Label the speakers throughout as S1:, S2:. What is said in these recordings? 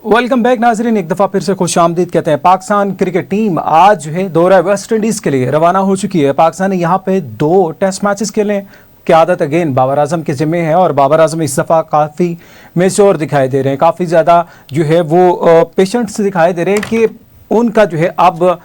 S1: Welcome back नाजरीन, एक दफ़ा फिर से खुशामदीद कहते हैं। पाकिस्तान क्रिकेट टीम आज जो है दौरा वेस्ट इंडीज़ के लिए रवाना हो चुकी है। पाकिस्तान ने यहाँ पे 2 टेस्ट मैचेस खेले की आदत अगेन बाबर आजम के ज़िम्मे है और बाबर आजम इस दफ़ा काफ़ी मैच्योर दिखाई दे रहे हैं, काफ़ी ज़्यादा जो है वो पेशेंट्स दिखाई दे रहे हैं कि उनका जो है अब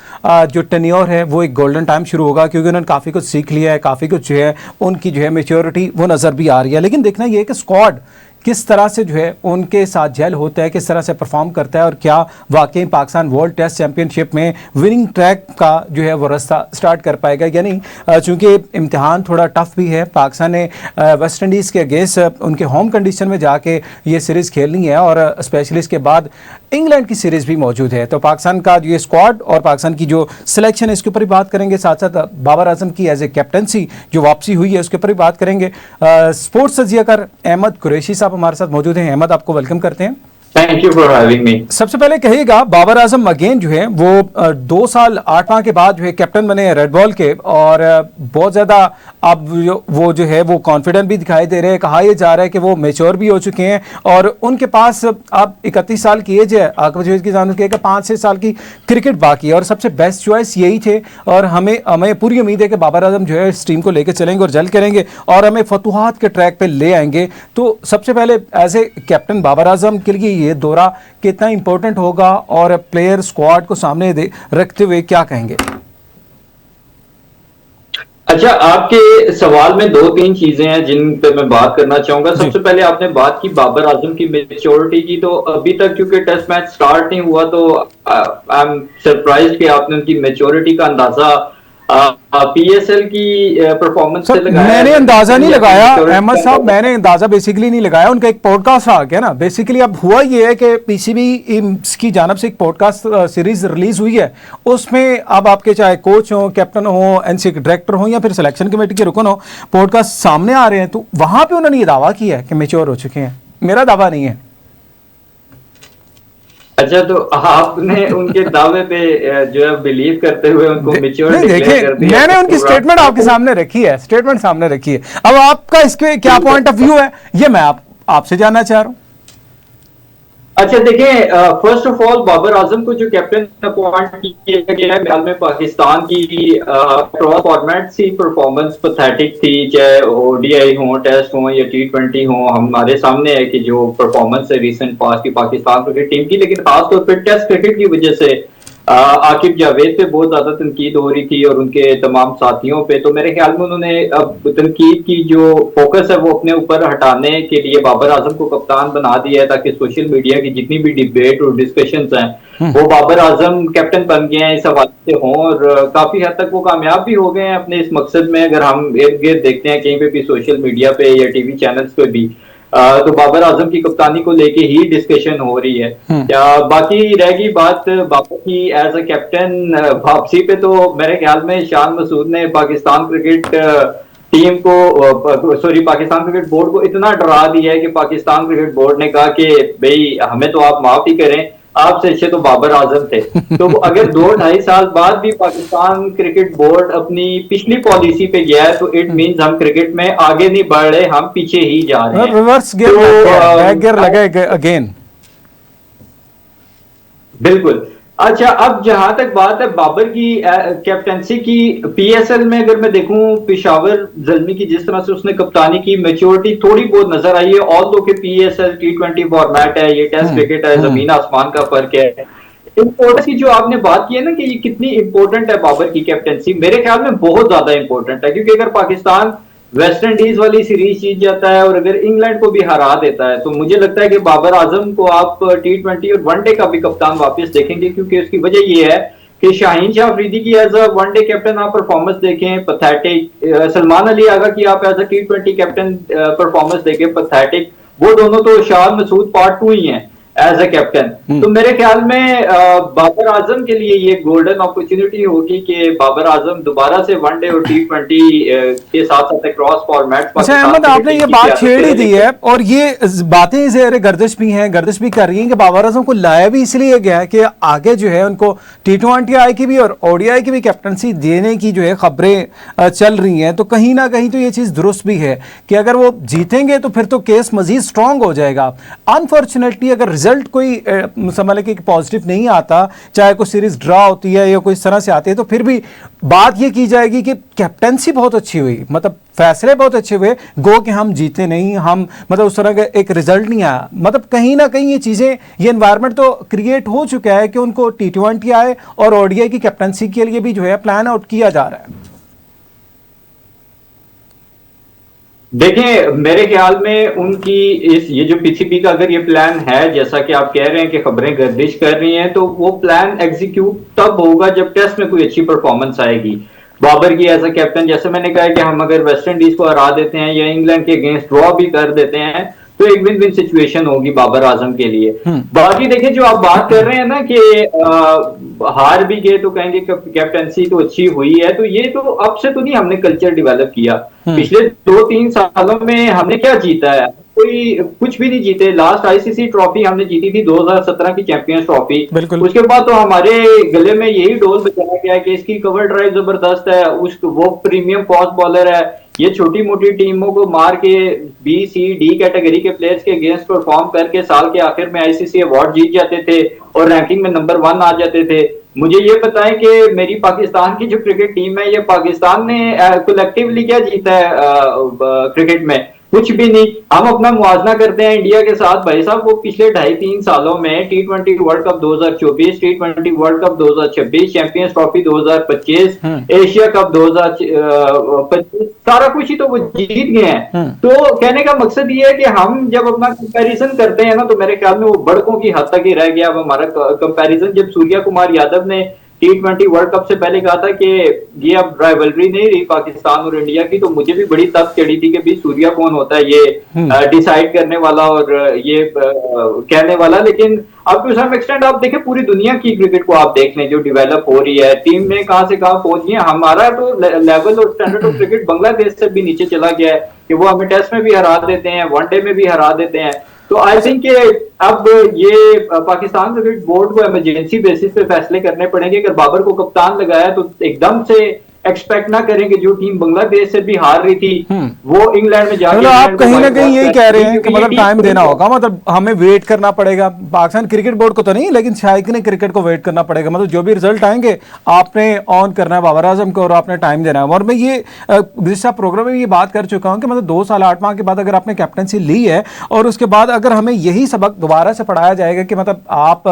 S1: जो टेन्योर है वो एक गोल्डन टाइम शुरू होगा, क्योंकि उन्होंने काफ़ी कुछ सीख लिया है, काफ़ी कुछ जो है उनकी जो है मैच्योरिटी वो नज़र भी आ रही है। लेकिन देखना ये है कि स्क्वाड किस तरह से जो है उनके साथ जेल होता है, किस तरह से परफॉर्म करता है और क्या वाकई पाकिस्तान वर्ल्ड टेस्ट चैंपियनशिप में विनिंग ट्रैक का जो है वो रास्ता स्टार्ट कर पाएगा या नहीं। चूँकि इम्तिहान थोड़ा टफ भी है। पाकिस्तान ने वेस्ट इंडीज़ के अगेंस्ट उनके होम कंडीशन में जाके ये सीरीज़ खेलनी है और स्पेशली इसके बाद इंग्लैंड की सीरीज़ भी मौजूद है। तो पाकिस्तान का जो ये स्क्वाड और पाकिस्तान की जो सिलेक्शन है इसके ऊपर भी बात करेंगे, साथ साथ बाबर आजम की एज ए कैप्टनसी जो वापसी हुई है उसके ऊपर भी बात करेंगे। स्पोर्ट्स तज्जियाकार अहमद कुरैशी साहब हमारे साथ मौजूद हैं। अहमद, आपको वेलकम करते हैं।
S2: Thank you for having me. सबसे
S1: पहले कहिएगा, बाबर आजम अगेन जो है वो 2 साल 8 माह के बाद जो है कैप्टन बने रेड बॉल के और बहुत ज़्यादा अब वो जो है वो कॉन्फिडेंट भी दिखाई दे रहे हैं। कहा यह जा रहा है कि वो मैच्योर भी हो चुके हैं और उनके पास अब 31 साल की एज है। आकब की जानब कि 5-6 साल की क्रिकेट बाकी है और सबसे बेस्ट चॉइस यही थे और हमें पूरी उम्मीद है कि बाबर आजम जो है इस टीम को लेकर चलेंगे और जल्द करेंगे और हमें फतुहात के ट्रैक पर ले आएंगे। तो सबसे पहले as a captain Babar Azam के लिए ये दौरा कितना इंपॉर्टेंट होगा और प्लेयर स्क्वाड को सामने रखते हुए क्या कहेंगे?
S2: अच्छा, आपके सवाल में 2-3 चीजें हैं जिन पे मैं बात करना चाहूंगा। सबसे पहले आपने बात की बाबर आजम की मैच्योरिटी की, तो अभी तक क्योंकि टेस्ट मैच स्टार्ट नहीं हुआ तो आई एम सरप्राइज्ड कि आपने उनकी मैच्योरिटी का अंदाजा पीएसएल की परफॉर्मेंस से लगाया।
S1: मैंने अंदाजा नहीं लगाया अहमद साहब, मैंने अंदाजा बेसिकली नहीं लगाया। उनका एक पॉडकास्ट आ गया ना बेसिकली। अब हुआ ये है कि पीसीबी की जानब से एक पॉडकास्ट सीरीज रिलीज हुई है, उसमें अब आपके चाहे कोच हो, कैप्टन हो, एनसी डायरेक्टर हो या फिर सिलेक्शन कमेटी के रुकन हो, पॉडकास्ट सामने आ रहे हैं। तो वहां पर उन्होंने ये दावा किया है कि मैच्योर हो चुके हैं। मेरा दावा नहीं है।
S2: अच्छा, तो आपने उनके दावे पे जो है बिलीव करते हुए उनको मैच्योर डिक्लेयर कर दिया।
S1: मैंने उनकी स्टेटमेंट आपके सामने रखी है, स्टेटमेंट सामने रखी है। अब आपका इसके क्या पॉइंट ऑफ व्यू है ये मैं आपसे जानना चाह रहा हूं।
S2: अच्छा, देखें, first of all Babar Azam को जो कैप्टन अपॉइंट किया गया है, में पाकिस्तान की क्रॉस फॉर्मेट सी परफॉर्मेंस पैथेटिक थी, चाहे ओडीआई हो, टेस्ट हो या T20 हो। हमारे सामने है कि जो परफॉर्मेंस है रिसेंट पास्ट की पाकिस्तान क्रिकेट टीम की, लेकिन खासतौर पर टेस्ट क्रिकेट की वजह से आकिब जावेद पे बहुत ज्यादा तनकीद हो रही थी और उनके तमाम साथियों पे। तो मेरे ख्याल में उन्होंने अब तनकीद की जो फोकस है वो अपने ऊपर हटाने के लिए बाबर आजम को कप्तान बना दिया है, ताकि सोशल मीडिया की जितनी भी डिबेट और डिस्कशंस हैं वो बाबर आजम कैप्टन बन गए हैं इस हवाले से हों और काफी हद तक वो कामयाब भी हो गए हैं अपने इस मकसद में। अगर हम इर्द गिर्द देखते हैं कहीं पे भी सोशल मीडिया पे या टीवी चैनल्स पे भी तो बाबर आजम की कप्तानी को लेके ही डिस्कशन हो रही है। बाकी रहेगी बात बाबर की एज अ कैप्टन वापसी पे, तो मेरे ख्याल में शान मसूद ने पाकिस्तान क्रिकेट टीम को पाकिस्तान क्रिकेट बोर्ड को इतना डरा दिया है कि पाकिस्तान क्रिकेट बोर्ड ने कहा कि भाई हमें तो आप माफ ही करें, आपसे अच्छे तो बाबर आजम थे। तो अगर 2-2.5 साल बाद भी पाकिस्तान क्रिकेट बोर्ड अपनी पिछली पॉलिसी पे गया है तो इट मींस हम क्रिकेट में आगे नहीं बढ़ रहे, हम पीछे ही जा रहे हैं।
S1: रिवर्स गियर लगा अगेन।
S2: बिल्कुल। अच्छा, अब जहां तक बात है बाबर की कैप्टनसी की, पीएसएल में अगर मैं देखूं पेशावर ज़ल्मी की जिस तरह से उसने कप्तानी की, मैच्योरिटी थोड़ी बहुत नजर आई है। ऑल दो के पीएसएल T20 फॉर्मेट है, ये टेस्ट क्रिकेट है, जमीन आसमान का फर्क है। इंपोर्टेंस की जो आपने बात की है ना कि ये कितनी इंपॉर्टेंट है बाबर की कैप्टनसी, मेरे ख्याल में बहुत ज्यादा इंपॉर्टेंट है। क्योंकि अगर पाकिस्तान वेस्ट इंडीज वाली सीरीज जीत जाता है और अगर इंग्लैंड को भी हरा देता है तो मुझे लगता है कि बाबर आजम को आप T20 और वनडे का भी कप्तान वापस देखेंगे। क्योंकि उसकी वजह यह है कि शाहीन शाह अफरीदी की एज अ वनडे कैप्टन आप परफॉर्मेंस देखें, पैथेटिक। सलमान अली आगा की आप as a T20 captain performance देखें, पैथेटिक। वो दोनों तो शान मसूद पार्ट 2 ही हैं एज ए कैप्टन। तो मेरे ख्याल में बाबर आजम के लिए ये गोल्डन अपॉर्चुनिटी होगी कि बाबर आजम दोबारा से वनडे और T20 के साथ साथ क्रॉस फॉर्मेट।
S1: अच्छा अहमद, आपने ये बात छेड़ ही दी है और ये बातें ज़ेर गर्दिश भी कर रही हैं कि बाबर आजम को लाया भी इसलिए गया है कि आगे जो है उनको T20 की भी और ओडीआई की भी कैप्टनसी देने की जो है खबरें चल रही हैं। तो कहीं ना कहीं तो ये चीज़ दुरुस्त भी है कि अगर वो जीतेंगे तो फिर तो केस मजीद स्ट्रांग हो जाएगा। अनफॉर्चुनेटली अगर रिजल्ट कोई समझ लें कि पॉजिटिव नहीं आता, चाहे कोई सीरीज ड्रॉ होती है या कोई इस तरह से आती है, तो फिर भी बात ये की जाएगी कि कैप्टनसी बहुत अच्छी हुई, मतलब फैसले बहुत अच्छे हुए, गो कि हम जीते नहीं, हम मतलब उस तरह का एक रिजल्ट नहीं आया। मतलब कहीं ना कहीं ये चीजें, ये एनवायरनमेंट तो क्रिएट हो चुका है कि उनको T20 आए और ओडीआई की कैप्टनसी के लिए भी जो है प्लान आउट किया जा रहा है।
S2: देखिए मेरे ख्याल में उनकी इस ये जो पीसीबी का अगर ये प्लान है, जैसा कि आप कह रहे हैं कि खबरें गर्दिश कर रही हैं, तो वो प्लान एग्जीक्यूट तब होगा जब टेस्ट में कोई अच्छी परफॉर्मेंस आएगी। बाबर की एज अ कैप्टन, जैसे मैंने कहा कि हम अगर वेस्ट इंडीज को हरा देते हैं या इंग्लैंड के अगेंस्ट ड्रॉ भी कर देते हैं तो एक विन विन सिचुएशन होगी बाबर आजम के लिए। बाकी देखिए जो आप बात कर रहे हैं ना कि हार भी गए तो कहेंगे कैप्टनसी तो अच्छी हुई है, तो ये तो अब से तो नहीं, हमने कल्चर डेवलप किया। पिछले 2-3 सालों में हमने क्या जीता है? कोई कुछ भी नहीं जीते। लास्ट आईसीसी ट्रॉफी हमने जीती थी 2017 की चैंपियंस ट्रॉफी। उसके बाद तो हमारे गले में यही डोल बजाया गया कि इसकी कवर ड्राइव जबरदस्त है, वो प्रीमियम फास्ट बॉलर है, ये छोटी मोटी टीमों को मार के B-C-D कैटेगरी के प्लेयर्स के अगेंस्ट परफॉर्म करके साल के आखिर में आईसीसी अवार्ड जीत जाते थे और रैंकिंग में नंबर 1 आ जाते थे। मुझे ये बताएं कि मेरी पाकिस्तान की जो क्रिकेट टीम है, ये पाकिस्तान ने कलेक्टिवली क्या जीता है क्रिकेट में? कुछ भी नहीं। हम अपना मुआवजा करते हैं इंडिया के साथ, भाई साहब वो पिछले 2.5-3 सालों में T20 world cup 2024, T20 world cup 2026, champions trophy 2025, Asia cup 2025, सारा कुछ ही तो वो जीत गए हैं। तो कहने का मकसद ये है कि हम जब अपना कंपैरिजन करते हैं ना, तो मेरे ख्याल में वो बड़कों की हद तक ही रह गया अब हमारा कंपैरिजन। जब सूर्या कुमार यादव ने T20 वर्ल्ड कप से पहले कहा था कि ये अब राइवलरी नहीं रही पाकिस्तान और इंडिया की, तो मुझे भी बड़ी तब चढ़ी थी कि भी सूर्या कौन होता है ये डिसाइड करने वाला और ये कहने वाला। लेकिन अब टू सम एक्सटेंट आप देखें पूरी दुनिया की क्रिकेट को आप देख लें जो डेवलप हो रही है, टीम में कहां से कहां पहुंच गई है। हमारा तो लेवल और स्टैंडर्ड ऑफ क्रिकेट बांग्लादेश से भी नीचे चला गया है कि वो हमें टेस्ट में भी हरा देते हैं, वनडे में भी हरा देते हैं। तो आई थिंक अब ये पाकिस्तान क्रिकेट बोर्ड को इमरजेंसी बेसिस पे फैसले करने पड़ेंगे। अगर बाबर को कप्तान लगाया तो एकदम से एक्सपेक्ट ना करें कि जो टीम बांग्लादेश से भी हार रही थी वो इंग्लैंड में जाके,
S1: आप कहीं ना कहीं यही कह रहे हैं कि मतलब टाइम देना होगा, मतलब हमें वेट करना पड़ेगा। पाकिस्तान क्रिकेट बोर्ड को तो नहीं, लेकिन शायकीन क्रिकेट को वेट करना पड़ेगा। मतलब जो भी रिजल्ट आएंगे आपने ऑन करना है बाबर आजम को और आपने टाइम देना है। और मैं ये गुज़िश्ता प्रोग्राम में ये बात कर चुका हूँ कि मतलब 2 साल 8 माह के बाद अगर आपने कैप्टनसी ली है और उसके बाद अगर हमें यही सबक दोबारा से पढ़ाया जाएगा कि मतलब आप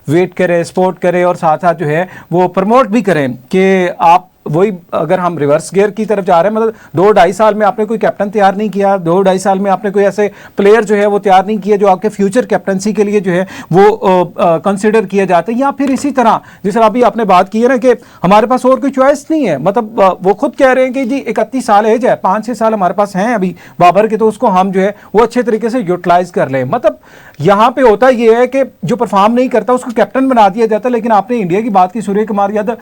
S1: वेट करें, सपोर्ट करें और साथ साथ जो है वो प्रमोट भी करें कि आप वही, अगर हम रिवर्स गियर की तरफ जा रहे हैं, मतलब 2-2.5 साल में आपने कोई कैप्टन तैयार नहीं किया, 2-2.5 साल में आपने कोई ऐसे प्लेयर जो है वो तैयार नहीं किए जो आपके फ्यूचर कैप्टनसी के लिए जो है वो कंसिडर किए जाते हैं। या फिर इसी तरह जिस तरह अभी आपने बात की है ना कि हमारे पास और कोई चॉइस नहीं है, मतलब वो खुद कह रहे हैं कि जी 31 साल एज है, 5-6 साल हमारे पास हैं अभी बाबर के, तो उसको हम जो है वो अच्छे तरीके से यूटिलाइज कर लें। मतलब यहाँ पे होता ये है कि जो परफॉर्म नहीं करता उसको कैप्टन बना दिया जाता है। लेकिन आपने इंडिया की बात की, सूर्य कुमार यादव,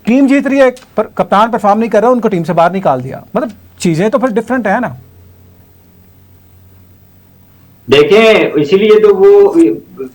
S1: टीम जीत रही है पर कप्तान परफॉर्म नहीं कर रहा, उनको टीम से बाहर निकाल दिया। मतलब चीजें तो फिर डिफरेंट है ना।
S2: देखें इसीलिए तो वो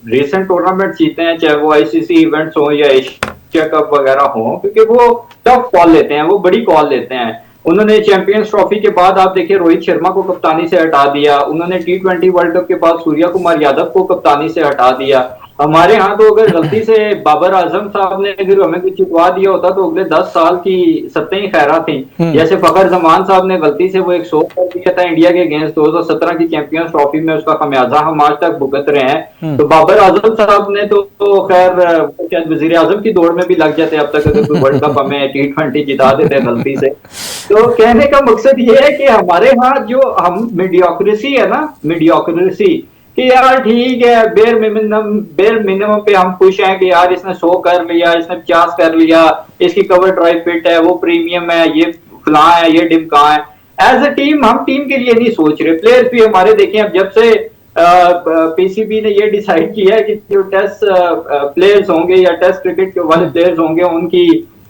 S2: रिसेंट टूर्नामेंट जीते हैं, चाहे वो आईसीसी इवेंट्स हो या एशिया कप वगैरह हो, क्योंकि वो टफ कॉल लेते हैं, वो बड़ी कॉल लेते हैं। उन्होंने चैंपियंस ट्रॉफी के बाद आप देखिए रोहित शर्मा को कप्तानी से हटा दिया, उन्होंने T20 वर्ल्ड कप के बाद सूर्या कुमार यादव को कप्तानी से हटा दिया। हमारे यहाँ तो अगर गलती से बाबर आजम साहब ने अगर हमें कुछ जितवा दिया होता तो अगले 10 साल की सत्तें ही खैरा थी। जैसे फखर जमान साहब ने गलती से वो एक 100 कर दिया था इंडिया के अगेंस्ट 2017 की चैंपियंस ट्रॉफी में, उसका खमियाजा हम आज तक भुगत रहे हैं। तो बाबर आजम साहब ने तो खैर शायद वजीर आजम की दौड़ में भी लग जाते अब तक अगर कोई वर्ल्ड कप हमें T20 जिता देते गलती से। तो कहने का मकसद ये है कि हमारे यहाँ जो हम मीडियोक्रेसी है ना, मीडियोक्रेसी कि यार ठीक है, बेर मिनिमम पे हम खुश हैं कि यार इसने 100 कर लिया, इसने 50 कर लिया, इसकी कवर ड्राइव फिट है, वो प्रीमियम है, ये फलां है, ये डिमका है। एज अ टीम हम टीम के लिए नहीं सोच रहे। प्लेयर्स भी हमारे देखें, अब जब से पीसीबी ने ये डिसाइड किया है कि जो टेस्ट प्लेयर्स होंगे या टेस्ट क्रिकेट वाले प्लेयर्स होंगे उनकी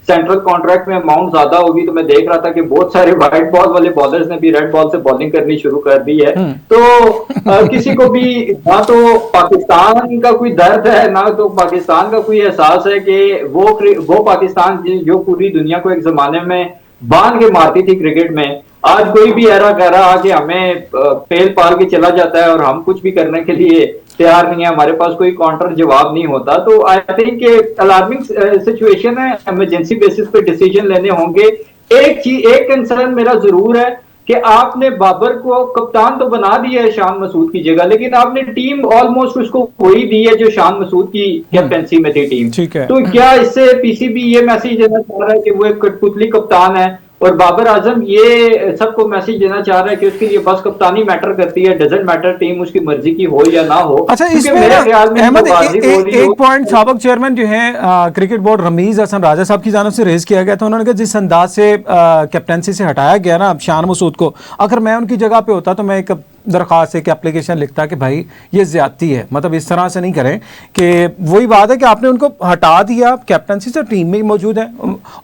S2: सेंट्रल कॉन्ट्रैक्ट में अमाउंट ज्यादा होगी, तो मैं देख रहा था कि बहुत सारे व्हाइट बॉल वाले बॉलर्स ने भी रेड बॉल से बॉलिंग करनी शुरू कर दी है। तो किसी को भी ना तो पाकिस्तान का कोई दर्द है ना तो पाकिस्तान का कोई एहसास है कि वो पाकिस्तान जो पूरी दुनिया को एक जमाने में बांध के मारती थी क्रिकेट में, आज कोई भी एरा गैरा आके हमें पेल पाल के चला जाता है और हम कुछ भी करने के लिए तैयार नहीं है, हमारे पास कोई काउंटर जवाब नहीं होता। तो आई थिंक अलार्मिंग सिचुएशन है, इमरजेंसी बेसिस पे डिसीजन लेने होंगे। एक कंसर्न मेरा जरूर है कि आपने बाबर को कप्तान तो बना दिया है शान मसूद की जगह, लेकिन आपने टीम ऑलमोस्ट उसको वही दी है जो शान मसूद की कैप्टनसी में थी टीम।
S1: ठीक है।
S2: तो क्या इससे पीसीबी ये मैसेज देना चाह रहा है कि वो एक कठपुतली कप्तान है, और बाबर आजम ये सबको मैसेज देना चाह रहा है कि उसके लिए बस कप्तानी मैटर करती है, डजंट मैटर टीम उसकी मर्जी की हो या ना हो।
S1: अच्छा,
S2: क्योंकि
S1: इसमें
S2: मेरे ख्याल में
S1: अहमद
S2: एक
S1: एक पॉइंट साबक चेयरमैन जो है क्रिकेट बोर्ड रमीज हसन राजा साहब की जानिब से रेज किया गया था। उन्होंने कहा जिस अंदाज से कैप्टनसी से हटाया गया ना शान मसूद को, अगर मैं उनकी जगह पे होता तो मैं एक दरख्वास्त एक एप्लीकेशन लिखता कि भाई ये ज्यादती है, मतलब इस तरह से नहीं करें। कि वही बात है कि आपने उनको हटा दिया कैप्टनसी से, टीम में ही मौजूद है।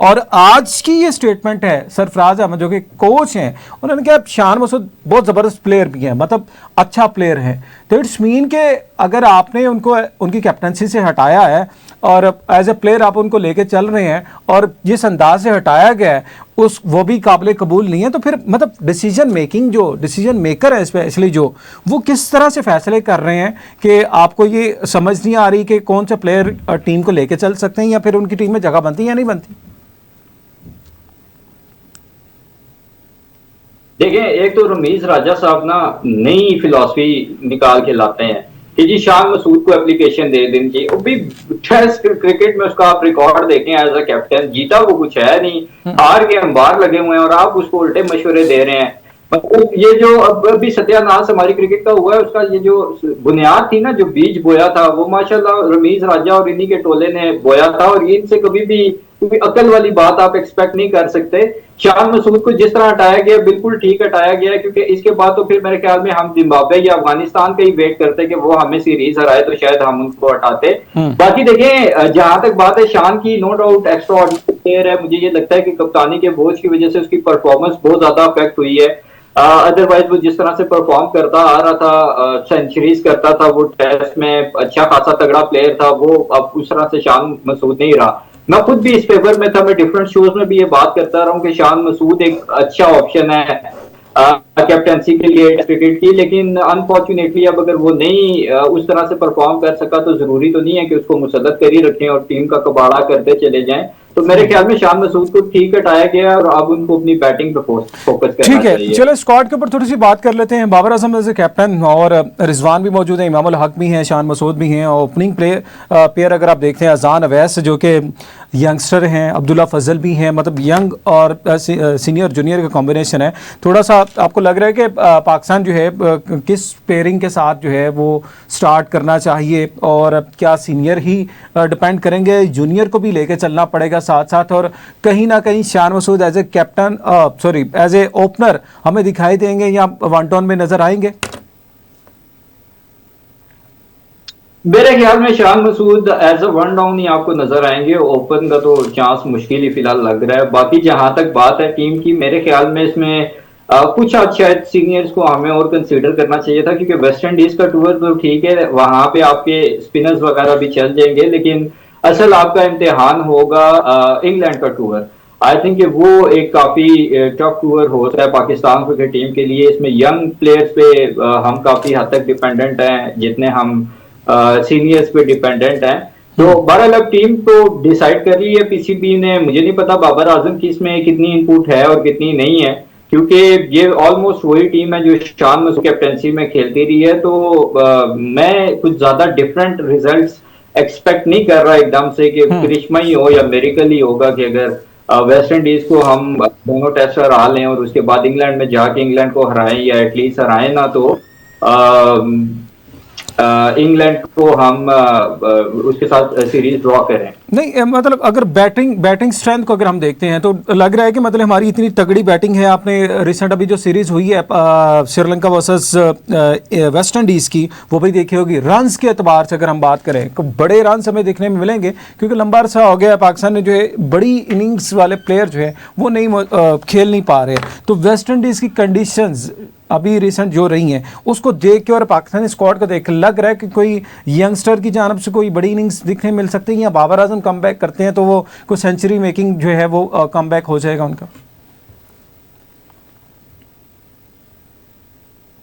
S1: और आज की ये स्टेटमेंट है सरफराज अहमद जो कि कोच हैं, उन्होंने कहा शान मसूद बहुत ज़बरदस्त प्लेयर भी हैं, मतलब अच्छा प्लेयर है। तो इट्स मीन के अगर आपने उनको उनकी कैप्टनसी से हटाया है और एज ए प्लेयर आप उनको लेके चल रहे हैं और जिस अंदाज से हटाया गया है उस वो भी काबिल कबूल नहीं है, तो फिर मतलब डिसीजन मेकिंग जो डिसीजन मेकर है स्पेशली जो वो किस तरह से फैसले कर रहे हैं कि आपको ये समझ नहीं आ रही कि कौन से प्लेयर टीम को लेके चल सकते हैं या फिर उनकी टीम में जगह बनती है या नहीं बनती?
S2: देखिए, एक तो रमीज राजा साहब ना नई फिलॉसफी निकाल के लाते हैं कि जी शान मसूद को एप्लीकेशन दे देनी चाहिए। वो भी टेस्ट क्रिकेट में उसका आप रिकॉर्ड देखें, एज अ कैप्टन जीता वो कुछ है नहीं, हार के अंबार लगे हुए हैं और आप उसको उल्टे मशवरे दे रहे हैं। मतलब ये जो अब भी सत्यानाश हमारी क्रिकेट का हुआ है, उसका ये जो बुनियाद थी ना, जो बीज बोया था, वो माशाल्लाह रमीज राजा और इन्हीं के टोले ने बोया था। और इनसे कभी भी कोई अकल वाली बात आप एक्सपेक्ट नहीं कर सकते। शान मसूद को जिस तरह हटाया गया बिल्कुल ठीक हटाया गया है, क्योंकि इसके बाद तो फिर मेरे ख्याल में हम जिम्बाब्वे या अफगानिस्तान का ही वेट करते कि वो हमें सीरीज हराए तो शायद हम उनको हटाते। बाकी देखें, जहां तक बात है शान की, no doubt extraordinary player है। मुझे ये लगता है कि कप्तानी के बोझ की वजह से उसकी परफॉर्मेंस बहुत ज्यादा अफेक्ट हुई है। अदरवाइज वो जिस तरह से परफॉर्म करता आ रहा था, सेंचुरीज करता था, वो टेस्ट में अच्छा खासा तगड़ा प्लेयर था, वो अब उस तरह से शान मसूद नहीं रहा। मैं खुद भी इस फेवर में था, मैं डिफरेंट शोज में भी ये बात करता रहा हूँ कि शान मसूद एक अच्छा ऑप्शन है कैप्टनसी के लिए क्रिकेट की। लेकिन अनफॉर्चुनेटली अब अगर वो नहीं उस तरह से परफॉर्म कर सका तो जरूरी तो नहीं है कि उसको मुसद्दत कर ही रखें और टीम का कबाड़ा करते चले जाएं। तो मेरे ख्याल में शान मसूद को ठीक हटाया गया और अब उनको अपनी बैटिंग पे फोकस करना
S1: ठीक
S2: चाहिए।
S1: है, चलो स्क्वाड के ऊपर थोड़ी सी बात कर लेते हैं। Babar Azam as a captain और रिजवान भी मौजूद हैं, इमामुल हक भी हैं, शान मसूद भी हैं। और ओपनिंग प्लेयर अगर आप देखते हैं अजान अवैस जो कि यंगस्टर हैं, अब्दुल्ला फजल भी हैं, मतलब यंग और सीनियर जूनियर का कॉम्बिनेशन है। थोड़ा सा आपको लग रहा है कि पाकिस्तान जो है किस पेयरिंग के साथ जो है वो स्टार्ट करना चाहिए, और क्या सीनियर ही डिपेंड करेंगे, जूनियर को भी लेके चलना पड़ेगा साथ साथ? और कहीं ना कहीं Shan Masood as a captain sorry as a opener हमें दिखाई देंगे या वन टोन में नजर आएंगे?
S2: मेरे ख्याल में Shan Masood as a one down ही आपको नजर आएंगे, ओपन का तो चांस मुश्किल ही फिलहाल लग रहा है। बाकी जहां तक बात है टीम की, मेरे ख्याल में इसमें कुछ शायद सीनियर्स को हमें और कंसीडर करना चाहिए था, क्योंकि वेस्ट इंडीज का टूर तो ठीक है, वहां पे आपके स्पिनर्स वगैरह भी चल जाएंगे, लेकिन असल आपका इम्तिहान होगा इंग्लैंड का टूर। आई थिंक वो एक काफी टफ टूर होता है पाकिस्तान क्रिकेट टीम के लिए। इसमें यंग प्लेयर्स पे हम काफी हद तक डिपेंडेंट हैं, जितने हम सीनियर्स पे डिपेंडेंट हैं। तो बहरहाल अब टीम तो डिसाइड कर ली है पीसीबी ने। मुझे नहीं पता बाबर आजम की इसमें कितनी इनपुट है और कितनी नहीं है, क्योंकि ये ऑलमोस्ट वही टीम है जो शान मसूद कैप्टनसी में खेलती रही है। तो मैं कुछ ज्यादा डिफरेंट रिजल्ट्स एक्सपेक्ट नहीं कर रहा एकदम से कि करिश्मा ही हो या मेरिकल ही होगा कि अगर वेस्ट इंडीज को हम दोनों टेस्ट हरा लें और उसके बाद इंग्लैंड में जाके इंग्लैंड को हराएं या एटलीस्ट हराएं ना, तो इंग्लैंड को हम उसके साथ सीरीज ड्रॉ करें।
S1: नहीं, मतलब अगर बैटिंग स्ट्रेंथ को अगर हम देखते हैं तो लग रहा है कि मतलब हमारी इतनी तगड़ी बैटिंग है। आपने रिसेंट अभी जो सीरीज हुई है श्रीलंका वर्सेस वेस्ट इंडीज़ की, वो भी देखी होगी। रन्स के एतबार से अगर हम बात करें तो बड़े रन्स हमें देखने में मिलेंगे, क्योंकि लंबा अरसा हो गया पाकिस्तान ने जो है बड़ी इनिंग्स वाले प्लेयर जो है वो नहीं खेल नहीं पा रहे। तो वेस्ट इंडीज़ की कंडीशंस अभी रिसेंट जो रही हैं उसको देख के और पाकिस्तानी स्क्वाड को देख के लग रहा है कि कोई यंगस्टर की जानब से कोई बड़ी इनिंग्स दिखने मिल सकती है, या बाबर आजम कम बैक करते हैं तो वो कोई सेंचुरी मेकिंग जो है वो कम बैक हो जाएगा उनका?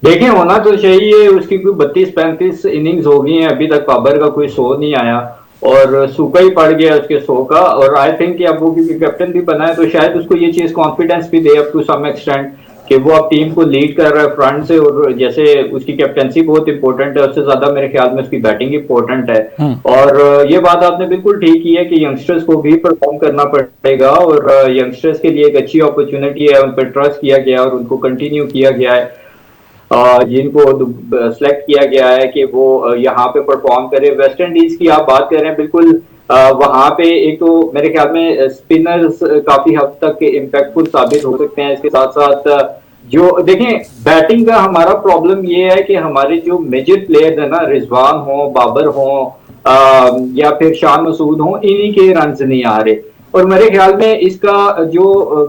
S2: देखिए होना तो चाहिए, उसकी कोई 32-35 इनिंग्स हो गई हैं, अभी तक बाबर का कोई शो नहीं आया और सूखा ही पड़ गया उसके शो का। और आई थिंक कि अब वो क्योंकि कैप्टन भी बना है तो शायद उसको ये चीज कॉन्फिडेंस भी दे अप टू सम एक्सटेंट कि वो अब टीम को लीड कर रहा है फ्रंट से। और जैसे उसकी कैप्टनसी बहुत इंपॉर्टेंट है, उससे ज्यादा मेरे ख्याल में उसकी बैटिंग इंपॉर्टेंट है। और ये बात आपने बिल्कुल ठीक की है कि यंगस्टर्स को भी परफॉर्म करना पड़ेगा और यंगस्टर्स के लिए एक अच्छी अपॉर्चुनिटी है, उन पर ट्रस्ट किया गया और उनको कंटिन्यू किया गया है। जिनको सिलेक्ट किया गया है कि वो यहाँ पे परफॉर्म करे। वेस्ट इंडीज की आप बात कर रहे हैं, बिल्कुल वहां पे एक तो मेरे ख्याल में स्पिनर्स काफी हद तक इम्पैक्टफुल साबित हो सकते हैं। इसके साथ साथ जो देखें बैटिंग का हमारा प्रॉब्लम ये है कि हमारे जो मेजर प्लेयर्स है ना, रिजवान हो, बाबर हो या फिर शान मसूद हो, इन्हीं के रन नहीं आ रहे। और मेरे ख्याल में इसका जो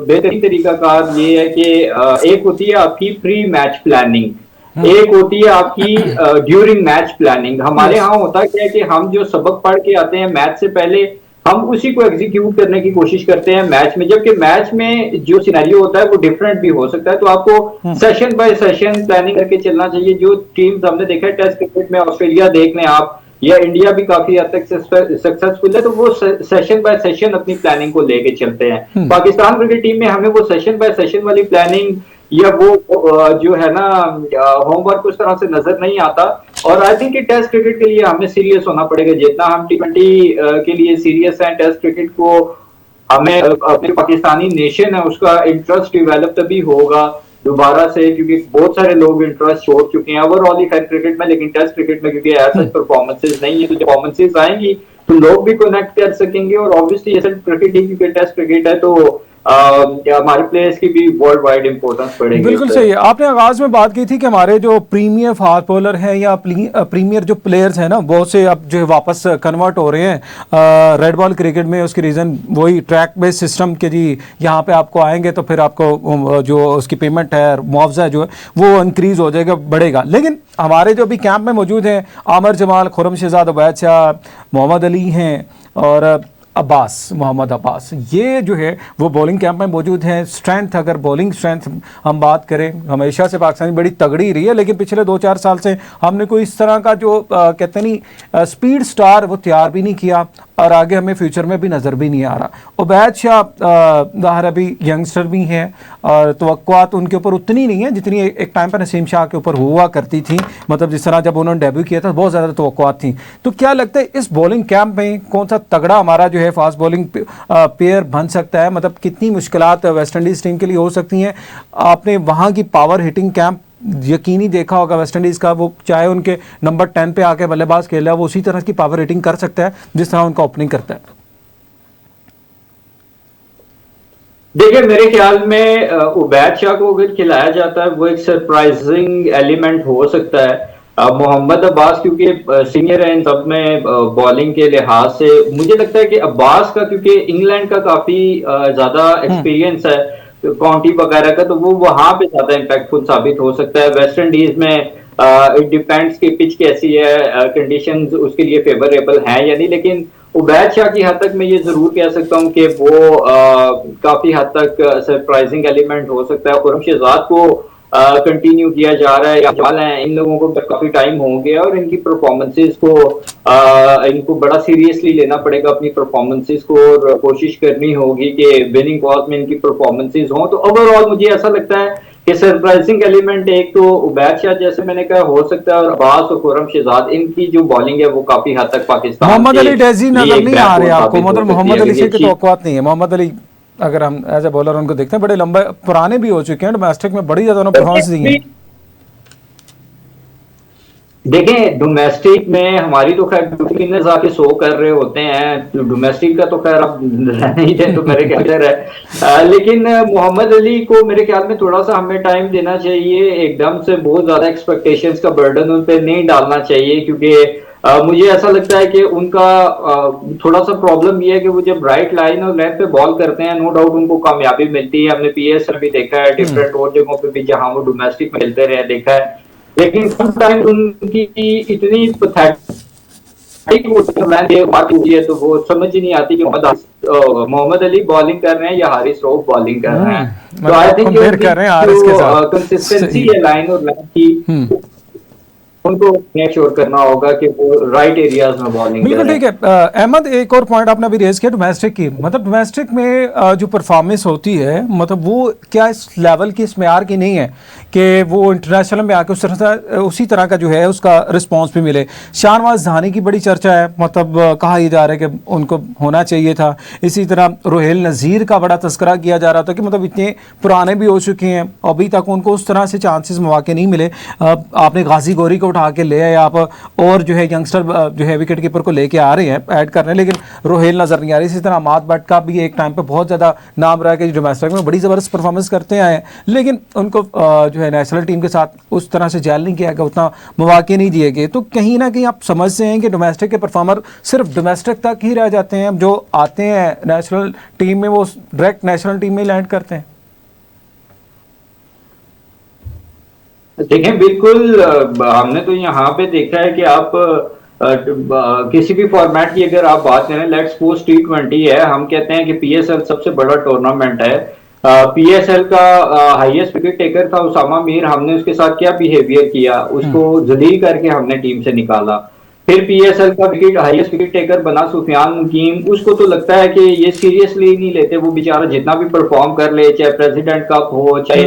S2: बेहतरीन तरीकाकार ये है कि एक होती है आपकी प्री मैच प्लानिंग, एक होती है आपकी ड्यूरिंग मैच प्लानिंग। हमारे
S1: यस।
S2: यहाँ होता क्या है कि हम जो सबक पढ़ के आते हैं मैच से पहले, हम उसी को एग्जीक्यूट करने की कोशिश करते हैं मैच में, जबकि मैच में जो सिनेरियो होता है वो डिफरेंट भी हो सकता है। तो आपको सेशन बाय सेशन प्लानिंग करके चलना चाहिए। जो टीम्स हमने देखा है टेस्ट क्रिकेट में, ऑस्ट्रेलिया देख लें आप या इंडिया भी काफी हद तक सक्सेसफुल है, तो वो सेशन बाय सेशन अपनी प्लानिंग को लेके चलते हैं। पाकिस्तान क्रिकेट टीम में हमें वो सेशन बाय सेशन वाली प्लानिंग या वो जो है ना होमवर्क उस तरह से नजर नहीं आता। और आई थिंक कि टेस्ट क्रिकेट के लिए हमें सीरियस होना पड़ेगा, जितना हम टी20 के लिए सीरियस हैं, टेस्ट क्रिकेट को हमें अपनी पाकिस्तानी नेशन है उसका इंटरेस्ट डेवलप तभी होगा दोबारा से, क्योंकि बहुत सारे लोग इंटरेस्ट छोड़ चुके हैं ओवरऑल ही खैर क्रिकेट में, लेकिन टेस्ट क्रिकेट में क्योंकि ऐसा परफॉर्मेंसेज नहीं है, तो परफॉर्मेंसेज आएंगी तो लोग भी कनेक्ट कर सकेंगे। और ऑब्वियसली ऐसा क्रिकेट ही क्योंकि टेस्ट क्रिकेट है तो हमारे प्लेयर्स की भी वर्ल्ड वाइड इंपॉर्टेंस बढ़ेगी
S1: बिल्कुल
S2: उससे।
S1: सही है। आपने आगाज में बात की थी कि हमारे जो प्रीमियर फास्ट बॉलर हैं या प्रीमियर जो प्लेयर्स हैं ना, बहुत से अब जो है वापस कन्वर्ट हो रहे हैं रेड बॉल क्रिकेट में। उसकी रीज़न वही ट्रैक बेस्ड सिस्टम के जी, यहाँ पे आपको आएंगे तो फिर आपको जो उसकी पेमेंट है, मुआवजा जो है वो इंक्रीज हो जाएगा, बढ़ेगा। लेकिन हमारे जो अभी कैंप में मौजूद हैं, आमिर जमाल, खुर्रम शहजाद, उबैद शाह, मोहम्मद अली हैं और अब्बास, मोहम्मद अब्बास, ये जो है वो बॉलिंग कैंप में मौजूद हैं। स्ट्रेंथ, अगर बॉलिंग स्ट्रेंथ हम बात करें, हमेशा से पाकिस्तान बड़ी तगड़ी रही है, लेकिन पिछले 2-4 साल से हमने कोई इस तरह का जो कहते नहीं स्पीड स्टार वो तैयार भी नहीं किया और आगे हमें फ्यूचर में भी नज़र भी नहीं आ रहा। उबैद शाह ज़ाहिर अभी यंगस्टर भी हैं और तवक्कुआत उनके ऊपर उतनी नहीं है जितनी एक टाइम पर नसीम शाह के ऊपर हुआ करती थी। मतलब जिस तरह जब उन्होंने डेब्यू किया था बहुत ज़्यादा तवक्कुआत थी। तो क्या लगता है इस बॉलिंग कैंप में कौन सा तगड़ा हमारा जो है फास्ट बॉलिंग पेयर बन सकता है? मतलब कितनी मुश्किलात वेस्ट इंडीज़ टीम के लिए हो सकती हैं? आपने वहाँ की पावर हिटिंग कैंप यकीनी देखा होगा वेस्ट इंडीज़ का, वो चाहे उनके नंबर 10 पे आके बल्लेबाज खेला वो उसी तरह की पावर हिटिंग कर सकता है जिस तरह उनका ओपनिंग करता है।
S2: देखिए मेरे ख्याल में उबैद शाह को अगर खिलाया जाता है वो एक सरप्राइजिंग एलिमेंट हो सकता है। मोहम्मद अब्बास क्योंकि सीनियर है इन सब में बॉलिंग के लिहाज से, मुझे लगता है कि अब्बास का क्योंकि इंग्लैंड का काफी ज्यादा एक्सपीरियंस है काउंटी वगैरह का, तो वो वहां पे ज्यादा इम्पैक्टफुल साबित हो सकता है। वेस्ट इंडीज में इट डिपेंड्स कि पिच कैसी है, कंडीशंस उसके लिए फेवरेबल हैं या नहीं, लेकिन उबैद शाह की हद तक मैं ये जरूर कह सकता हूँ कि वो काफी हद तक सरप्राइजिंग एलिमेंट हो सकता है। खुर्रम शहजाद को कंटिन्यू किया जा रहा है, या है इन लोगों को काफी टाइम हो गया और इनकी परफॉर्मेंसेस को इनको बड़ा सीरियसली लेना पड़ेगा अपनी परफॉर्मेंसेस को, और कोशिश करनी होगी कि विनिंग कॉज में इनकी परफॉर्मेंसेस हों। तो ओवरऑल मुझे ऐसा लगता है कि सरप्राइजिंग एलिमेंट एक तो उबैद शाह जैसे मैंने कहा हो सकता है, और अब्बास और खुर्रम शहजाद इनकी जो बॉलिंग है वो काफी हद तक पाकिस्तान
S1: मोहम्मद
S2: के
S1: अली डेजी
S2: लिए
S1: नजर
S2: एक
S1: नहीं आ रहे
S2: बैकबोन
S1: आपको?
S2: साबित हो
S1: मतलब
S2: सकती है
S1: मोहम्मद
S2: अगर
S1: अली
S2: ये
S1: से की
S2: अच्छी।
S1: तवक्कुआत नहीं है? मोहम्मद अली अगर हम एज ए बॉलर उनको देखते हैं, बड़े लंबे पुराने भी हो चुके हैं, डोमेस्टिक में बड़ी ज्यादा परफॉर्मेंस दी है।
S2: देखें डोमेस्टिक में हमारी तो खैर विनर्स आके शो कर रहे होते हैं, तो डोमेस्टिक का तो खैर अब नहीं थे तो मेरे ख्याल है लेकिन मोहम्मद अली को मेरे ख्याल में थोड़ा सा हमें टाइम देना चाहिए। एकदम से बहुत ज्यादा एक्सपेक्टेशंस का बर्डन उन पे नहीं डालना चाहिए, क्योंकि मुझे ऐसा लगता है कि उनका थोड़ा सा प्रॉब्लम ये है कि वो जब राइट लाइन और लेंथ पे बॉल करते हैं नो डाउट उनको कामयाबी मिलती है। हमने पीएस भी देखा है डिफरेंट और जगहों पे भी जहां वो डोमेस्टिक में खेलते रहे देखा है, लेकिन समटाइम्स उनकी इतनी पैथेटिक बात होती है तो वो समझ ही नहीं आती कि मोहम्मद अली बॉलिंग कर रहे हैं या हारिस रऊफ बॉलिंग कर रहे हैं। तो आई
S1: मतलब
S2: थिंक
S1: कंपेयर कर रहे हैं हारिस के साथ।
S2: कंसिस्टेंसी
S1: सही।
S2: है लाइन और लाइन की, उनको मेक श्योर करना होगा कि वो राइट एरियाज में बॉलिंग
S1: बिल्कुल
S2: करें।
S1: ठीक है। अहमद, एक और पॉइंट आपने अभी रेज किया डोमेस्टिक की, मतलब डोमेस्टिक में जो परफॉर्मेंस होती है, मतलब वो क्या इस लेवल की, इस मेयार की नहीं है कि वो इंटरनेशनल में आके उसी तरह का जो है उसका रिस्पांस भी मिले। शाहनवाज धानी की बड़ी चर्चा है, मतलब कहा यह जा रहा है कि उनको होना चाहिए था। इसी तरह रोहेल नज़ीर का बड़ा तस्करा किया जा रहा था कि मतलब इतने पुराने भी हो चुके हैं, अभी तक उनको उस तरह से चांसेस मौके नहीं मिले। आपने गाजी गोरी को उठा के ले आए आप, और जो है यंगस्टर जो है विकेट कीपर को लेके आ रहे हैं, ऐड कर रहे हैं, लेकिन रोहेल नजर नहीं आ रही। इसी तरह अमाद भट्ट का भी एक टाइम पे बहुत ज़्यादा नाम रहा है कि डोमेस्टिक में बड़ी ज़बरदस्त परफॉर्मेंस करते आए हैं, लेकिन उनको जो है नेशनल टीम के साथ उस तरह से जैल नहीं किया गया, उतना मौके नहीं दिए गए। तो कहीं ना कहीं आप समझते हैं कि डोमेस्टिक के परफॉर्मर सिर्फ डोमेस्टिक तक ही रह जाते हैं, जो आते हैं नेशनल टीम में वो डायरेक्ट नेशनल टीम में ही लैंड करते हैं।
S2: देखें, बिल्कुल हमने तो यहाँ पे देखा है कि आप किसी भी फॉर्मेट की अगर आप बात करें, लेट्स सपोज T20 है, हम कहते हैं कि PSL सबसे बड़ा टूर्नामेंट है। PSL का हाईएस्ट विकेट टेकर था उसामा मीर, हमने उसके साथ क्या बिहेवियर किया, उसको जलील करके हमने टीम से निकाला। फिर PSL का विकेट हाईएस्ट विकेट टेकर बना सुफियान मुकीम, उसको तो लगता है कि ये सीरियसली नहीं लेते, वो बेचारा जितना भी परफॉर्म कर ले, चाहे प्रेसिडेंट कप हो, चाहे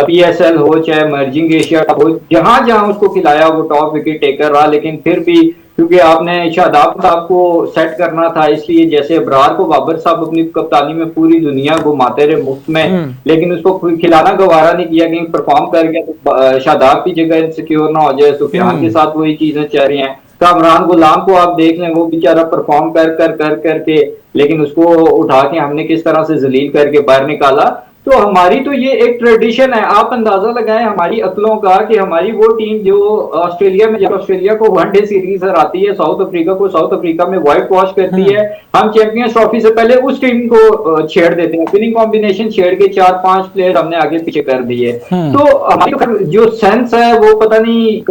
S2: PSL हो, चाहे मर्जिंग एशिया कप हो, जहां जहां उसको खिलाया वो टॉप विकेट टेकर रहा। लेकिन फिर भी क्योंकि आपने शादाब साहब को सेट करना था, इसलिए जैसे अबरार को बाबर साहब अपनी कप्तानी में पूरी दुनिया घुमाते रहे मुफ्त में, लेकिन उसको खिलाना गवारा नहीं किया, कहीं परफॉर्म कर गया तो शादाब की जगह इनसिक्योर ना हो जाए। सुफियान के साथ वही चीजें चल रही हैं। कामरान गुलाम को आप देख लें, वो बेचारा परफॉर्म कर कर कर करके, लेकिन उसको उठा के हमने किस तरह से जलील करके बाहर निकाला। तो हमारी तो ये एक ट्रेडिशन है, आप अंदाजा लगाएं हमारी अकलों का कि हमारी वो टीम जो ऑस्ट्रेलिया में, जब ऑस्ट्रेलिया को वनडे सीरीज हराती है, साउथ अफ्रीका को साउथ अफ्रीका में व्हाइट वॉश करती है, हम चैंपियंस ट्रॉफी से पहले उस टीम को छेड़ देते हैं, विनिंग कॉम्बिनेशन छेड़ के 4-5 प्लेयर हमने आगे पीछे कर दिए। तो हमारी जो सेंस है वो पता नहीं,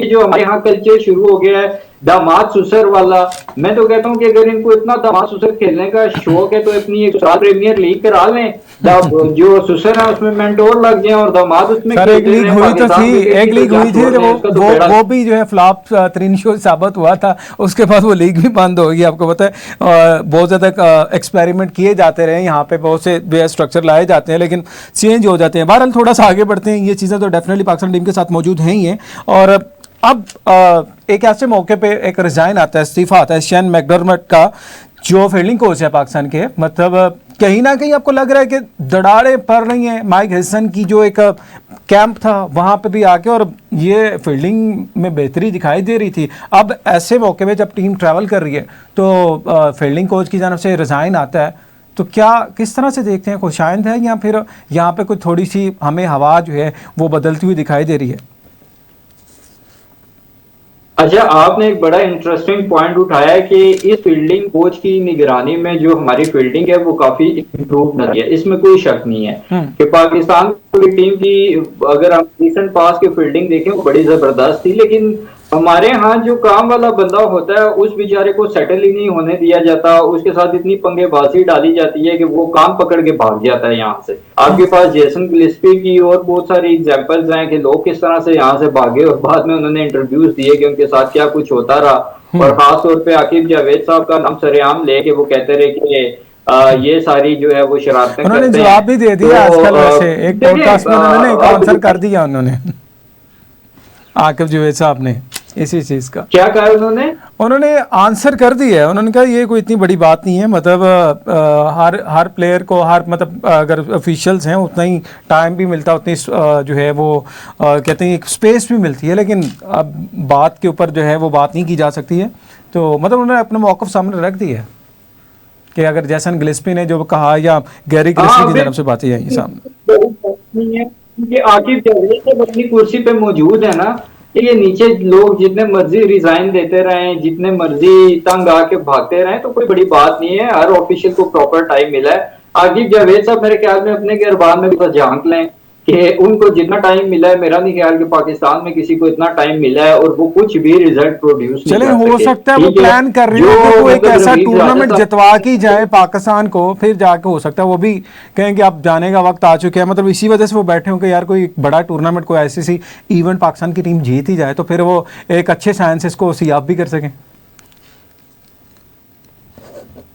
S2: जो हमारे यहाँ कल्चर शुरू हो गया है दामाद सुसर वाला। मैं तो कहता हूँ कि अगर इनको इतना दामाद सुसर खेलने का शौक है तो अपनी एक साल प्रीमियर लीग करा लें, जो सुसर है उसमें मेंटोर लग जाए और दामाद उसमें।
S1: सर एक लीग हुई तो थी, एक लीग हुई थी, वो भी जो है फ्लॉप तरीन शो साबित हुआ था, उसके बाद वो लीग भी बंद हो गई। आपको पता है बहुत ज़्यादा एक्सपेरिमेंट किए जाते रहे यहाँ पे, बहुत से स्ट्रक्चर लाए जाते हैं लेकिन चेंज हो जाते हैं। बहरहाल थोड़ा सा आगे बढ़ते हैं, ये चीज़ें तो डेफिनेटली पाकिस्तान टीम के साथ मौजूद हैं ही हैं। और अब एक ऐसे मौके पे एक रिजाइन आता है, इस्तीफा आता है शेन मैकडरमट का, जो फील्डिंग कोच है पाकिस्तान के। मतलब कहीं ना कहीं आपको लग रहा है कि दरारें पड़ रही हैं माइक हेसन की जो एक कैंप था वहाँ पे भी आके, और ये फील्डिंग में बेहतरी दिखाई दे रही थी। अब ऐसे मौके पे जब टीम ट्रैवल कर रही है तो फील्डिंग कोच की जानब से रिजाइन आता है, तो क्या किस तरह से देखते हैं, खुशाइंद है या फिर यहाँ पे कोई थोड़ी सी हमें हवा जो है वो बदलती हुई दिखाई दे रही है?
S2: अच्छा, आपने एक बड़ा इंटरेस्टिंग पॉइंट उठाया है कि इस फील्डिंग कोच की निगरानी में जो हमारी फील्डिंग है वो काफी इम्प्रूव नजर है, इसमें कोई शक नहीं है कि पाकिस्तान की टीम की अगर हम रिसेंट पास की फील्डिंग देखें वो बड़ी जबरदस्त थी। लेकिन हमारे यहाँ जो काम वाला बंदा होता है उस बेचारे को सेटल ही नहीं होने दिया जाता, उसके साथ इतनी पंगेबाजी डाली जाती है कि वो काम पकड़ के भाग जाता है यहाँ से। आपके पास जेसन गिलेस्पी की और बहुत सारी एग्जांपल्स हैं कि लोग किस तरह से यहाँ से भागे और बाद में उन्होंने इंटरव्यूज दिए कि उनके साथ क्या कुछ होता रहा। और खास तौर पे आकिब जावेद साहब का नाम सरेआम लेके वो कहते रहे कि ये सारी जो है वो शरारतें करते हैं।
S1: उन्होंने जवाब भी दे दिया आजकल, वैसे एक पॉडकास्ट में उन्होंने एक आंसर कर दिया, उन्होंने आकिब जावेद साहब ने इसी चीज का
S2: क्या कहा, उन्होंने आंसर
S1: कर दिया है। उन्होंने कहा ये कोई इतनी बड़ी बात नहीं है, मतलब हर प्लेयर को मतलब अगर ऑफिशियल्स हैं उतना ही टाइम भी मिलता, उतनी जो है वो कहते हैं एक स्पेस भी मिलती है, लेकिन अब बात के ऊपर जो है वो बात नहीं की जा सकती है। तो मतलब उन्होंने अपना मौक़िफ़ सामने रख दिया है कि अगर जैसन गिलेस्पी ने जो कहा या गैरी गिलेस्पी की तरफ से बातें आई सामने,
S2: आकिब जावेद जब अपनी कुर्सी पे मौजूद है ना, ये नीचे लोग जितने मर्जी रिजाइन देते रहे, जितने मर्जी तंग आके भागते रहे, तो कोई बड़ी बात नहीं है। हर ऑफिशियल को प्रॉपर टाइम मिला है। आकिब जावेद साहब मेरे ख्याल में अपने गिरबान में भी झांक लें कि उनको जितना टाइम मिला है, मेरा नहीं ख्याल कि पाकिस्तान में किसी को इतना टाइम मिला है और वो कुछ भी रिजल्ट प्रोड्यूस नहीं
S1: चले,
S2: कर
S1: हो
S2: सके।
S1: सकता है वो
S2: ठीक है,
S1: प्लान कर रही
S2: जो
S1: हो कि वो एक
S2: मतलब
S1: ऐसा
S2: रमीज राजा
S1: टूर्नामेंट
S2: साहब
S1: जितवा के जाए पाकिस्तान को, फिर जाके हो सकता है वो भी कहेंगे अब जाने का वक्त आ चुका है, मतलब इसी वजह से वो बैठे होंगे यार कोई बड़ा टूर्नामेंट, कोई ऐसी सी इवेंट पाकिस्तान की टीम जीत ही जाए तो फिर वो एक अच्छे साइंस को सियाफ भी कर सकें।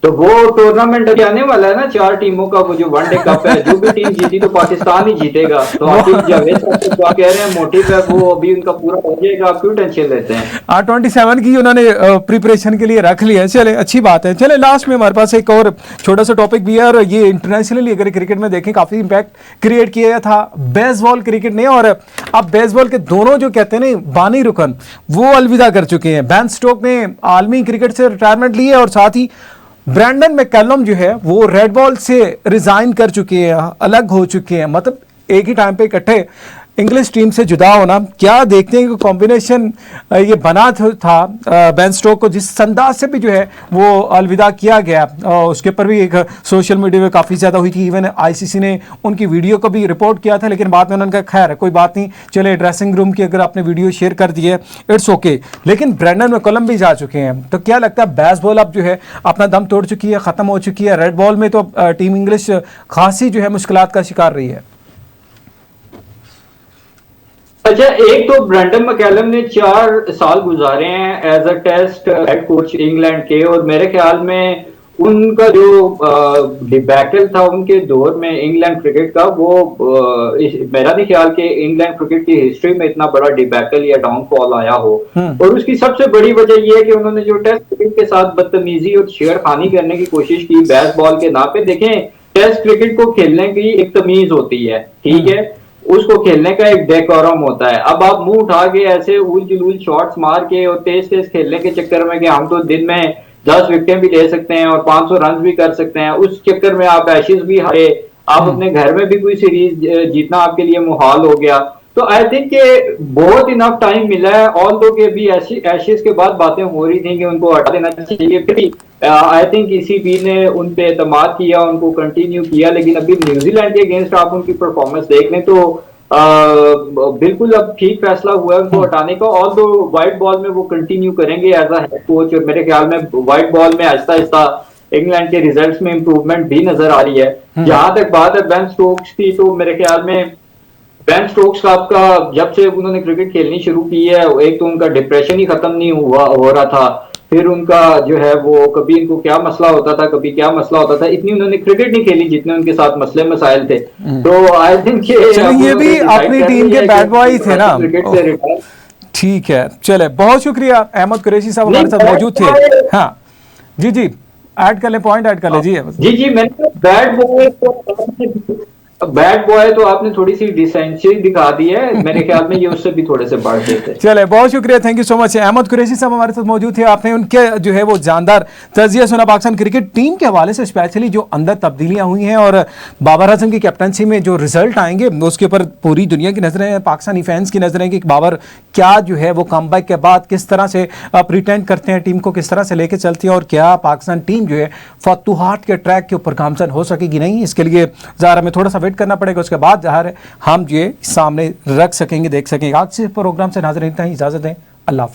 S2: तो वो टूर्नामेंट अभी आने वाला है ना, 4 टीमों का, वो जो वनडे कप है, जो भी टीम जीती तो पाकिस्तान ही जीतेगा। तो आतिफ जावेद साहब तो क्या कह रहे हैं, मोटिव है वो अभी उनका पूरा हो जाएगा, आप क्यों टेंशन लेते हैं?
S1: R27 की उन्होंने प्रिपरेशन के लिए रख लिया है। चले, अच्छी बात है। चले, लास्ट में हमारे पास एक और छोटा सा टॉपिक भी है और ये इंटरनेशनली अगर क्रिकेट में देखें काफी इंपैक्ट क्रिएट किया था बेसबॉल क्रिकेट ने। और अब बेसबॉल के दोनों जो कहते हैं ना बानी रुकन, वो अलविदा कर चुके हैं। बेन स्टोक ने आलमी क्रिकेट से रिटायरमेंट ली है और साथ ही ब्रैंडन मैककलम जो है वो रेड बॉल से रिजाइन कर चुके हैं, अलग हो चुके हैं। मतलब एक ही टाइम पे इकट्ठे इंग्लिश टीम से जुदा होना, क्या देखते हैं कि कॉम्बिनेशन ये बना था बेन स्टोक को, जिस अंदाज से भी जो है वो अलविदा किया गया। उसके ऊपर भी एक सोशल मीडिया में काफ़ी ज़्यादा हुई थी, इवन आईसीसी ने उनकी वीडियो को भी रिपोर्ट किया था, लेकिन बाद में उन्होंने कहा खैर कोई बात नहीं, चले ड्रेसिंग रूम की अगर आपने वीडियो शेयर कर दी है इट्स ओके। लेकिन ब्रैंडन मैककलम भी जा चुके हैं, तो क्या लगता है बेसबॉल अब जो है अपना दम तोड़ चुकी है, ख़त्म हो चुकी है? रेड बॉल में तो टीम इंग्लिश खासी जो है मुश्किलात का शिकार रही है।
S2: अच्छा, एक तो ब्रैंडन मैककलम ने 4 साल गुजारे हैं as a test head coach England के, और मेरे ख्याल में उनका जो डिबैकल था उनके दौर में इंग्लैंड क्रिकेट का, वो मेरा नहीं ख्याल कि इंग्लैंड क्रिकेट की हिस्ट्री में इतना बड़ा डिबैकल या डाउनफॉल आया हो। और उसकी सबसे बड़ी वजह यह है कि उन्होंने जो टेस्ट क्रिकेट के साथ बदतमीजी और छेड़खानी करने की कोशिश की बेसबॉल के नाम पे। देखें, टेस्ट क्रिकेट को खेलने की एक तमीज होती है, ठीक है, उसको खेलने का एक डेकोरम होता है। अब आप मुंह उठा के ऐसे उल जुलूल शॉट्स मार के और तेज तेज खेलने के चक्कर में कि हम तो दिन में 10 विकेटें भी ले सकते हैं और 500 रन भी कर सकते हैं, उस चक्कर में आप एशेज भी हारे, आप अपने घर में भी कोई सीरीज जीतना आपके लिए मुहाल हो गया। तो आई थिंक कि बहुत इनफ टाइम मिला है। ऑल दो के भी एशेज के बाद बातें हो रही थी कि उनको हटा देना चाहिए, फिर आई थिंक ईसीबी ने उन पे एतमाद किया, उनको कंटिन्यू किया। लेकिन अभी न्यूजीलैंड के अगेंस्ट आप उनकी परफॉर्मेंस देख लें तो बिल्कुल अब ठीक फैसला हुआ है उनको हटाने का। ऑल दो व्हाइट बॉल में वो कंटिन्यू करेंगे एज अ हेड कोच, और मेरे ख्याल में व्हाइट बॉल में आहिस्ता आहिस्ता इंग्लैंड के रिजल्ट्स में इंप्रूवमेंट भी नजर आ रही है। जहां तक बात है बेन स्टोक्स की, तो मेरे ख्याल में बेन स्टोक्स साहब का जब से उन्होंने क्रिकेट खेलनी शुरू की है, एक तो उनका डिप्रेशन ही खत्म नहीं हो रहा था, फिर उनका जो है वो कभी इनको क्या मसला होता था, कभी क्या मसला होता था, इतनी उन्होंने क्रिकेट नहीं खेली जितने उनके साथ मसले मसाइल थे। तो आई थिंक
S1: ये भी अपनी टीम के बैड बॉय थे ना,
S2: क्रिकेट से रिटायर।
S1: ठीक है। चले, बहुत शुक्रिया। अहमद कुरैशी साहब हमारे साथ मौजूद थे। हाँ जी जी, ऐड कर ले, पॉइंट ऐड कर ले जी।
S2: जी मैंने बैड बॉय तो आपने थोड़ी सी डिसेंसी दिखा दी है, मेरे ख्याल में ये उससे भी थोड़े से बढ़ देते।
S1: चले, बहुत शुक्रिया, thank you so much. Ahmed Qureshi साहब हमारे साथ मौजूद थे, आपने उनके जो है वो जानदार तजिया सुना पाकिस्तान क्रिकेट टीम के हवाले से, स्पेशली जो अंदर तब्दीलियां हुई हैं और बाबर आजम की कैप्टनसी में जो रिजल्ट आएंगे उसके ऊपर पूरी दुनिया की नजरें हैं, पाकिस्तानी फैंस की नजरें कि बाबर क्या जो है वो कमबैक के बाद किस तरह से प्रिटेंड करते हैं, टीम को किस तरह से लेके चलती है, और क्या पाकिस्तान टीम जो है फतुहात के ट्रैक के ऊपर गामजन हो सकेगी नहीं। इसके लिए ज़रा हमें थोड़ा सा वेट करना पड़ेगा, उसके बाद ज़ाहिर हम ये सामने रख सकेंगे, देख सकेंगे। आज से प्रोग्राम से नाज़रीन इतना ही इजाज़त दें, अल्लाह हाफ़िज़।